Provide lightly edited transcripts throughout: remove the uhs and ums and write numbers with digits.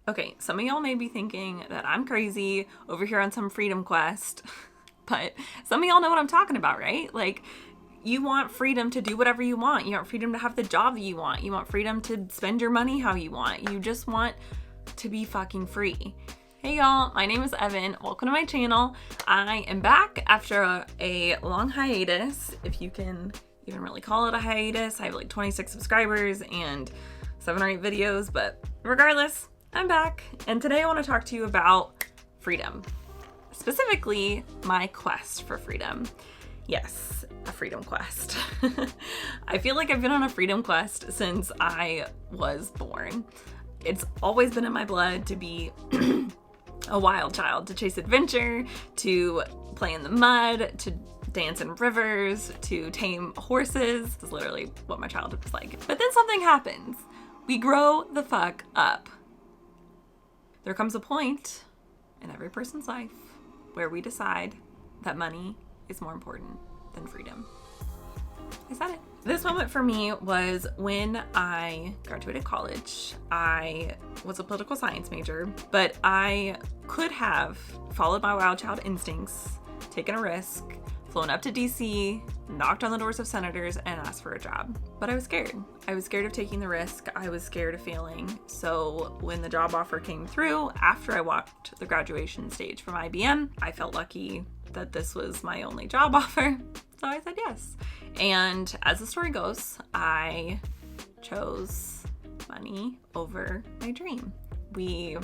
Okay, some of y'all may be thinking that I'm crazy over here on some freedom quest, but some of y'all know what I'm talking about, right? Like, you want freedom to do whatever you want. You want freedom to have the job that you want. You want freedom to spend your money how you want. You just want to be fucking free. Hey y'all, my name is Evan. Welcome to my channel. I am back after a long hiatus, if you can even really call it a hiatus. I have like 26 subscribers and 7 or 8 videos, but regardless, I'm back. And today I want to talk to you about freedom. Specifically, my quest for freedom. Yes, a freedom quest. I feel like I've been on a freedom quest since I was born. It's always been in my blood to be a wild child, to chase adventure, to play in the mud, to dance in rivers, to tame horses. This is literally what my childhood was like. But then something happens. We grow the fuck up. There comes a point in every person's life where we decide that money is more important than freedom. I said it. This moment for me was when I graduated college. I was a political science major, but I could have followed my wild child instincts, taken a risk, flown up to DC, knocked on the doors of senators, and asked for a job. But I was scared. I was scared of taking the risk. I was scared of failing. So when the job offer came through, after I walked the graduation stage from IBM, I felt lucky that this was my only job offer. So I said yes. And as the story goes, I chose money over my dream. We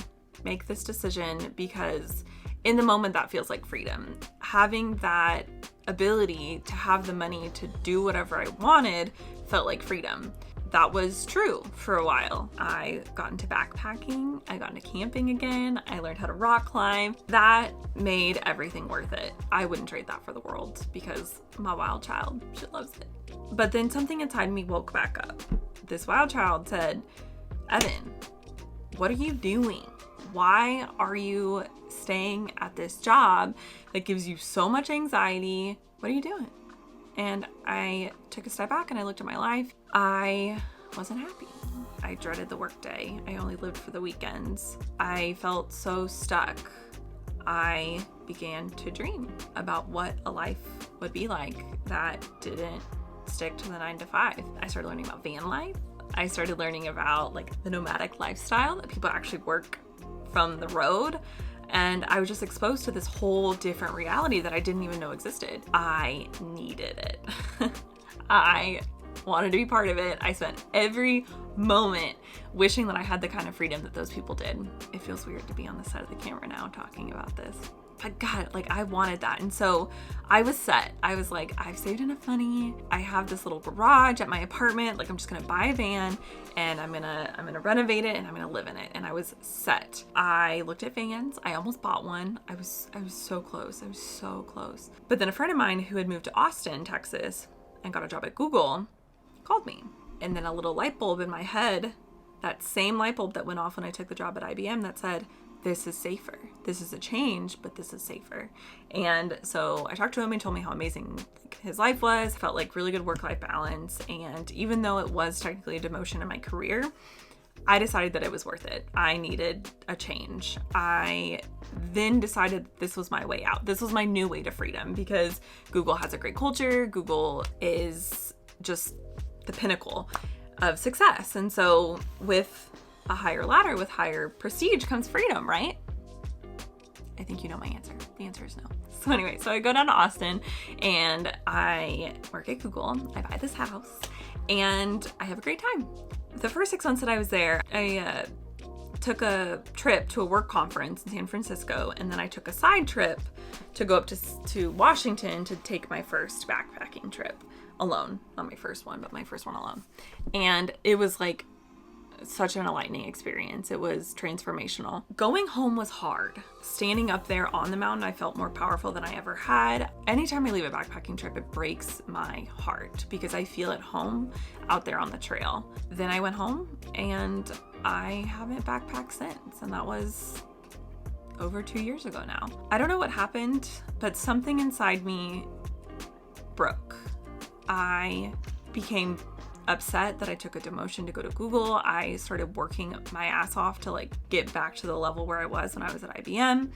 make this decision because in the moment that feels like freedom. Having that ability to have the money to do whatever I wanted felt like freedom. That was true for a while. I got into backpacking, I got into camping again, I learned how to rock climb. That made everything worth it. I wouldn't trade that for the world because my wild child, she loves it. But then something inside me woke back up. This wild child said, Evan, what are you doing? Why are you staying at this job that gives you so much anxiety? What are you doing? And I took a step back and I looked at my life. I wasn't happy. I dreaded the workday. I only lived for the weekends. I felt so stuck. I began to dream about what a life would be like that didn't stick to the 9 to 5. I started learning about van life. I started learning about like the nomadic lifestyle, that people actually work from the road. And I was just exposed to this whole different reality that I didn't even know existed. I needed it. I wanted to be part of it. I spent every moment wishing that I had the kind of freedom that those people did. It feels weird to be on the side of the camera now talking about this. But God, like I wanted that. And so I was set. I was like, I've saved enough money. I have this little garage at my apartment. Like I'm just gonna buy a van and I'm gonna renovate it and I'm gonna live in it. And I was set. I looked at vans. I almost bought one. I was so close. I was so close. But then a friend of mine who had moved to Austin, Texas, and got a job at Google, called me. And then a little light bulb in my head, that same light bulb that went off when I took the job at IBM, that said, this is safer. This is a change, but this is safer. And so I talked to him and told me how amazing his life was, felt like really good work-life balance. And even though it was technically a demotion in my career, I decided that it was worth it. I needed a change. I then decided this was my way out. This was my new way to freedom because Google has a great culture. Google is just the pinnacle of success. And so with a higher ladder, with higher prestige comes freedom, right? I think you know my answer. The answer is no. So anyway, so I go down to Austin and I work at Google. I buy this house and I have a great time. The first 6 months that I was there, I took a trip to a work conference in San Francisco, and then I took a side trip to go up to Washington to take my first backpacking trip alone. Not my first one, but my first one alone. And it was like such an enlightening experience. It was transformational. Going home was hard. Standing up there on the mountain, I felt more powerful than I ever had. Anytime I leave a backpacking trip, it breaks my heart because I feel at home out there on the trail. Then I went home and I haven't backpacked since, and that was over 2 years ago now. I don't know what happened, but something inside me broke. I became upset that I took a demotion to go to Google. I started working my ass off to like get back to the level where I was when I was at IBM.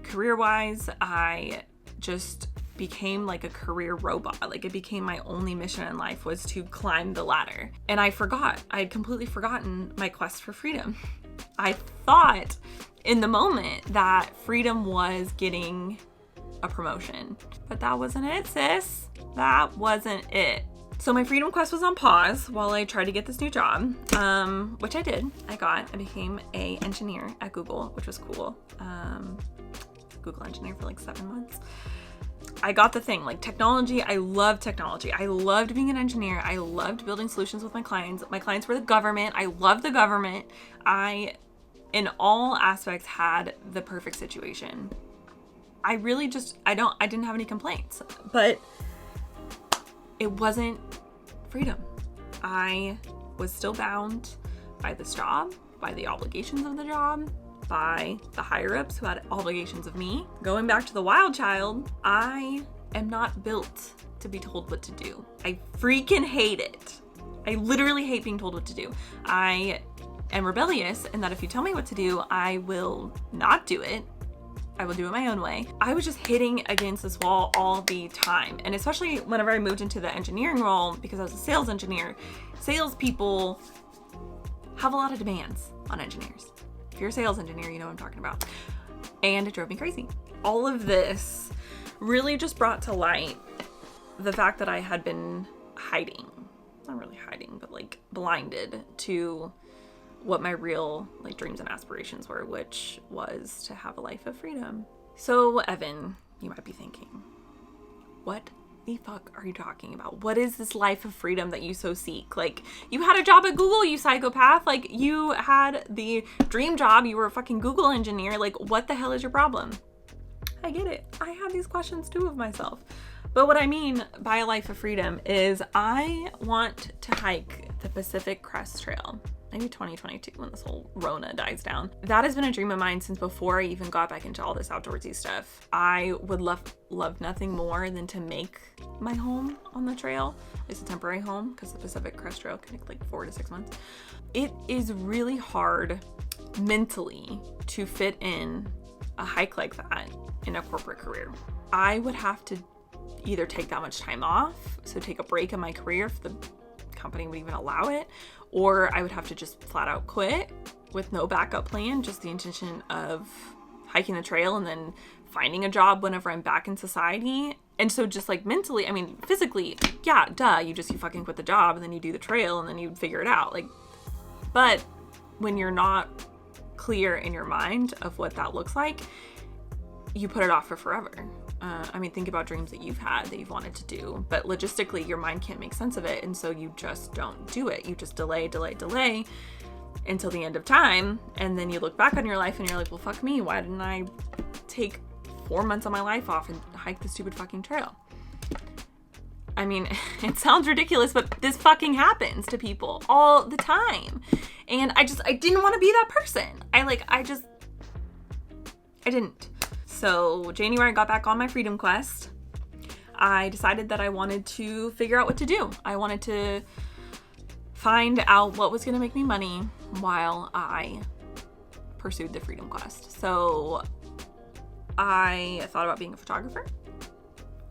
Career-wise, I just became like a career robot. Like it became my only mission in life was to climb the ladder. And I had completely forgotten my quest for freedom. I thought in the moment that freedom was getting a promotion, but that wasn't it, sis. That wasn't it. So my freedom quest was on pause while I tried to get this new job, which I did. I became an engineer at Google, which was cool. Google engineer for like 7 months. I got the thing, like technology. I love technology. I loved being an engineer. I loved building solutions with my clients. My clients were the government. I loved the government. I, in all aspects, had the perfect situation. I really just, I didn't have any complaints, but it wasn't freedom. I was still bound by this job, by the obligations of the job, by the higher ups who had obligations of me. Going back to the wild child, I am not built to be told what to do. I freaking hate it. I literally hate being told what to do. I am rebellious in that if you tell me what to do, I will not do it. I will do it my own way. I was just hitting against this wall all the time. And especially whenever I moved into the engineering role, because I was a sales engineer, salespeople have a lot of demands on engineers. If you're a sales engineer, you know what I'm talking about. And it drove me crazy. All of this really just brought to light the fact that I had been hiding, not really hiding, but like blinded to what my real like dreams and aspirations were, which was to have a life of freedom. So Evan, you might be thinking, what the fuck are you talking about? What is this life of freedom that you so seek? Like, you had a job at Google, you psychopath. Like, you had the dream job. You were a fucking Google engineer. Like, what the hell is your problem? I get it. I have these questions too of myself. But what I mean by a life of freedom is I want to hike the Pacific Crest Trail. Maybe 2022 when this whole Rona dies down. That has been a dream of mine since before I even got back into all this outdoorsy stuff. I would love nothing more than to make my home on the trail. It's a temporary home because the Pacific Crest Trail can take like 4 to 6 months. It is really hard mentally to fit in a hike like that in a corporate career. I would have to either take that much time off, so take a break in my career if the company would even allow it, or I would have to just flat out quit with no backup plan, just the intention of hiking the trail and then finding a job whenever I'm back in society. And so just like mentally, I mean, physically, yeah, duh, you fucking quit the job and then you do the trail and then you figure it out. Like, but when you're not clear in your mind of what that looks like, you put it off for forever. I mean, think about dreams that you've had that you've wanted to do, but logistically your mind can't make sense of it. And so you just don't do it. You just delay until the end of time. And then you look back on your life and you're like, well, fuck me. Why didn't I take 4 months of my life off and hike the stupid fucking trail? I mean, it sounds ridiculous, but this fucking happens to people all the time. And I didn't want to be that person. I didn't. So January, I got back on my freedom quest. I decided that I wanted to figure out what to do. I wanted to find out what was going to make me money while I pursued the freedom quest. So I thought about being a photographer.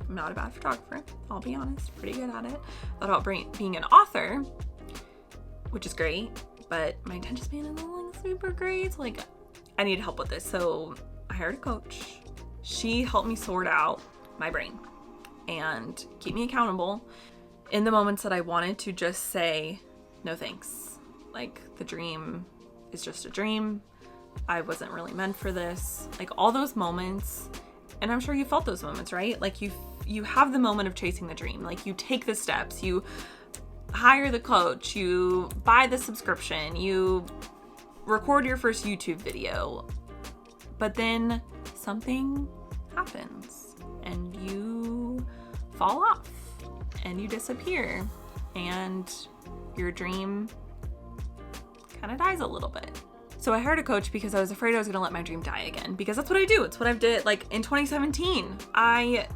I'm not a bad photographer, I'll be honest, pretty good at it. Thought about being an author, which is great, but my attention span isn't super great. So like, I need help with this. So I hired a coach. She helped me sort out my brain and keep me accountable in the moments that I wanted to just say, no thanks. Like, the dream is just a dream. I wasn't really meant for this. Like, all those moments, and I'm sure you felt those moments, right? Like, you have the moment of chasing the dream. Like, you take the steps, you hire the coach, you buy the subscription, you record your first YouTube video, but then something happens and you fall off and you disappear and your dream kind of dies a little bit. So I hired a coach because I was afraid I was going to let my dream die again, because that's what I do. It's what I've did. Like, in 2017, I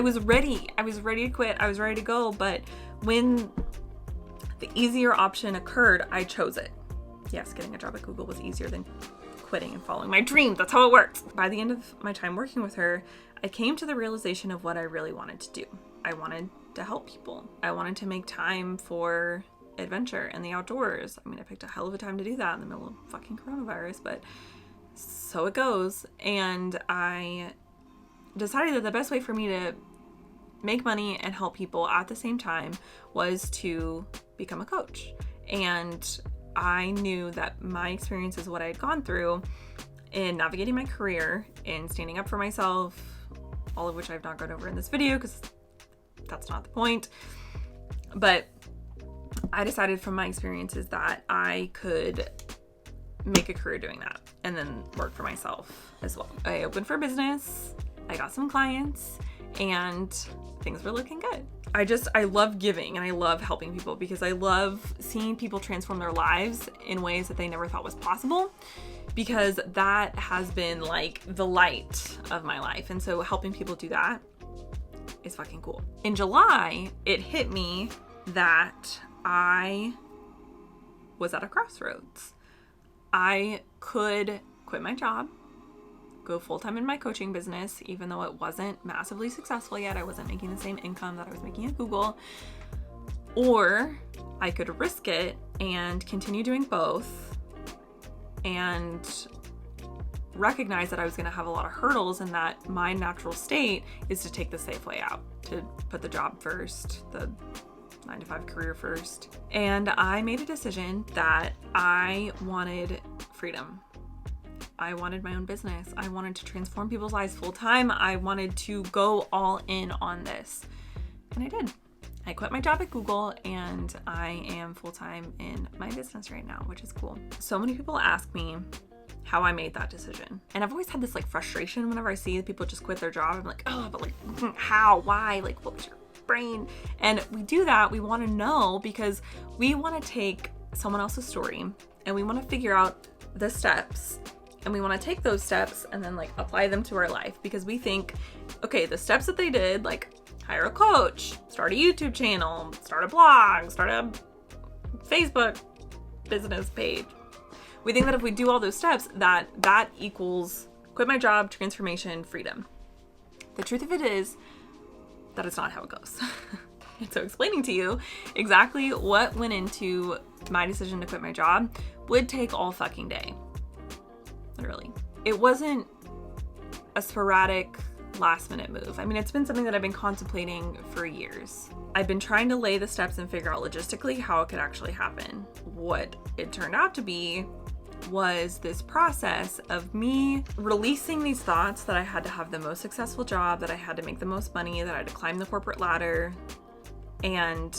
was ready. I was ready to quit. I was ready to go. But when the easier option occurred, I chose it. Yes, getting a job at Google was easier than quitting and following my dreams. That's how it works. By the end of my time working with her, I came to the realization of what I really wanted to do. I wanted to help people. I wanted to make time for adventure and the outdoors. I mean, I picked a hell of a time to do that in the middle of fucking coronavirus, but so it goes. And I decided that the best way for me to make money and help people at the same time was to become a coach. And I knew that my experiences, what I had gone through in navigating my career, in standing up for myself, all of which I've not gone over in this video because that's not the point. But I decided from my experiences that I could make a career doing that and then work for myself as well. I opened for business, I got some clients, and things were looking good. I love giving and I love helping people because I love seeing people transform their lives in ways that they never thought was possible, because that has been like the light of my life. And so helping people do that is fucking cool. In July, it hit me that I was at a crossroads. I could quit my job, go full-time in my coaching business, even though it wasn't massively successful yet. I wasn't making the same income that I was making at Google. Or I could risk it and continue doing both and recognize that I was going to have a lot of hurdles and that my natural state is to take the safe way out, to put the job first, the 9-to-5 career first. And I made a decision that I wanted freedom. I wanted my own business. I wanted to transform people's lives full time. I wanted to go all in on this. And I did. I quit my job at Google and I am full time in my business right now, which is cool. So many people ask me how I made that decision. And I've always had this like frustration whenever I see people just quit their job. I'm like, oh, but like how, why, like what was your brain? And we do that. We want to know because we want to take someone else's story and we want to figure out the steps. And we want to take those steps and then like apply them to our life, because we think, okay, the steps that they did, like hire a coach, start a YouTube channel, start a blog, start a Facebook business page. We think that if we do all those steps, that equals quit my job, transformation, freedom. The truth of it is that it's not how it goes. And so explaining to you exactly what went into my decision to quit my job would take all fucking day. Literally. It wasn't a sporadic last minute move. I mean, it's been something that I've been contemplating for years. I've been trying to lay the steps and figure out logistically how it could actually happen. What it turned out to be was this process of me releasing these thoughts that I had to have the most successful job, that I had to make the most money, that I had to climb the corporate ladder, and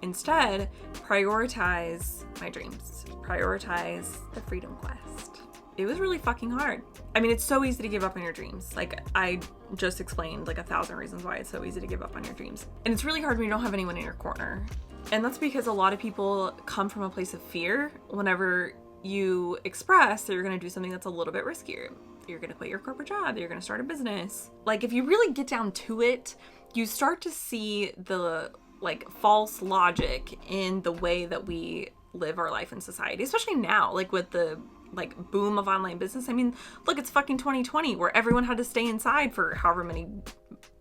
instead prioritize my dreams, prioritize the freedom quest. It was really fucking hard. I mean, it's so easy to give up on your dreams. Like I just explained like 1,000 reasons why it's so easy to give up on your dreams. And it's really hard when you don't have anyone in your corner. And that's because a lot of people come from a place of fear whenever you express that you're going to do something that's a little bit riskier. You're going to quit your corporate job, you're going to start a business. Like if you really get down to it, you start to see the like false logic in the way that we live our life in society, especially now, like with the like boom of online business. I mean, look, it's fucking 2020 where everyone had to stay inside for however many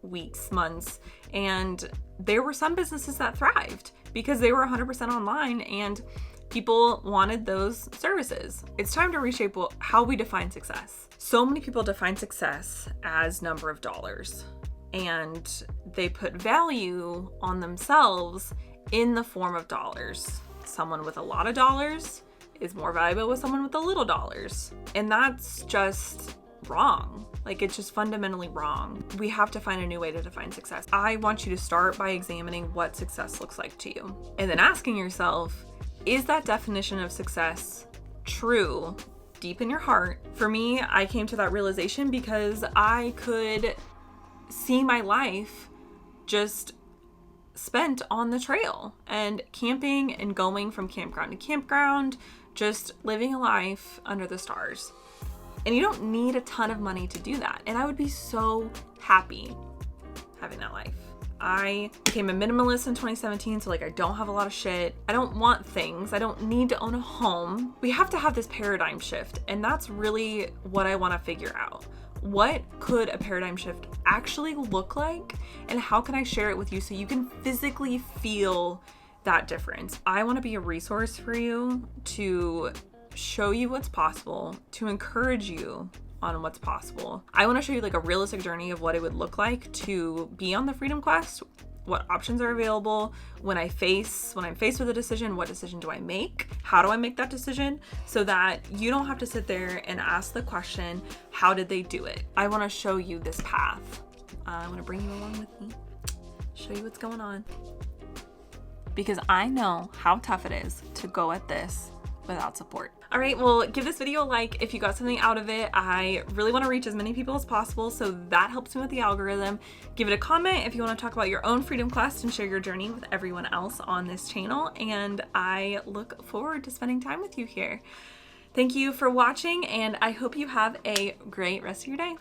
weeks, months. And there were some businesses that thrived because they were 100% online and people wanted those services. It's time to reshape how we define success. So many people define success as number of dollars, and they put value on themselves in the form of dollars. Someone with a lot of dollars is more valuable with someone with a little dollars. And that's just wrong. Like it's just fundamentally wrong. We have to find a new way to define success. I want you to start by examining what success looks like to you. And then asking yourself, is that definition of success true deep in your heart? For me, I came to that realization because I could see my life just spent on the trail and camping and going from campground to campground, just living a life under the stars. And you don't need a ton of money to do that. And I would be so happy having that life. I became a minimalist in 2017, so like I don't have a lot of shit. I don't want things. I don't need to own a home. We have to have this paradigm shift, and that's really what I want to figure out. What could a paradigm shift actually look like, and how can I share it with you so you can physically feel that difference? I want to be a resource for you to show you what's possible, to encourage you on what's possible. I want to show you like a realistic journey of what it would look like to be on the freedom quest, what options are available when I'm faced with a decision. What decision do I make? How do I make that decision so that you don't have to sit there and ask the question, how did they do it? I want to show you this path. I want to bring you along with me, show you what's going on, because I know how tough it is to go at this without support. All right, well, give this video a like if you got something out of it. I really want to reach as many people as possible, so that helps me with the algorithm. Give it a comment if you want to talk about your own freedom quest and share your journey with everyone else on this channel, and I look forward to spending time with you here. Thank you for watching, and I hope you have a great rest of your day.